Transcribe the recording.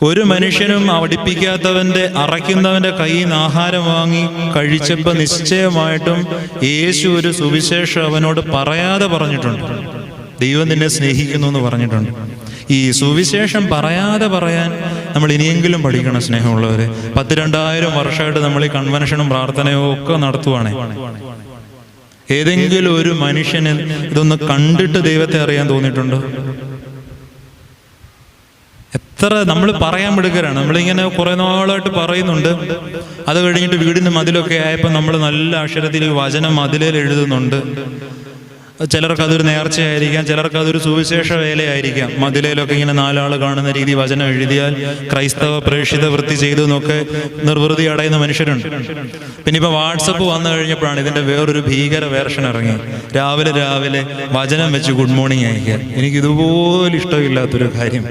ഒരു മനുഷ്യനും അടിപ്പിക്കാത്തവന്റെ അറയ്ക്കുന്നവന്റെ കയ്യിൽ നിന്ന് ആഹാരം വാങ്ങി കഴിച്ചപ്പോൾ നിശ്ചയമായിട്ടും യേശു ഒരു സുവിശേഷം അവനോട് പറയാതെ പറഞ്ഞിട്ടുണ്ട്. ദൈവം നിന്നെ സ്നേഹിക്കുന്നു എന്ന് പറഞ്ഞിട്ടുണ്ട്. ഈ സുവിശേഷം പറയാതെ പറയാൻ നമ്മൾ ഇനിയെങ്കിലും പഠിക്കണം സ്നേഹമുള്ളവരെ. 2000 വർഷമായിട്ട് നമ്മൾ ഈ കൺവെൻഷനും പ്രാർത്ഥനയും ഒക്കെ നടത്തുവാണേ. ഏതെങ്കിലും ഒരു മനുഷ്യന് ഇതൊന്ന് കണ്ടിട്ട് ദൈവത്തെ അറിയാൻ തോന്നിയിട്ടുണ്ടോ? എത്ര നമ്മൾ പറയാൻ മിടുക്കരാണ്. നമ്മളിങ്ങനെ കുറെ നാളായിട്ട് പറയുന്നുണ്ട്. അത് കഴിഞ്ഞിട്ട് വീടിന് മതിലൊക്കെ ആയപ്പോൾ നമ്മൾ നല്ല അക്ഷരത്തിൽ വചനം മതിലേൽ എഴുതുന്നുണ്ട്. ചിലർക്ക് അതൊരു നേർച്ചയായിരിക്കാം, ചിലർക്ക് അതൊരു സുവിശേഷ വേലയായിരിക്കാം. മതിലേലൊക്കെ ഇങ്ങനെ 4 ആൾ കാണുന്ന രീതി വചനം എഴുതിയാൽ ക്രൈസ്തവ പ്രേക്ഷിത വൃത്തി ചെയ്തു എന്നൊക്കെ നിർവൃതി അടയുന്ന മനുഷ്യരുണ്ട്. പിന്നെ ഇപ്പൊ വാട്സപ്പ് വന്നു കഴിഞ്ഞപ്പോഴാണ് ഇതിന്റെ വേറൊരു ഭീകര വേർഷൻ ഇറങ്ങി. രാവിലെ വചനം വെച്ച് ഗുഡ് മോർണിംഗ് അയക്കുക. എനിക്കിതുപോലെ ഇഷ്ടമില്ലാത്തൊരു കാര്യം.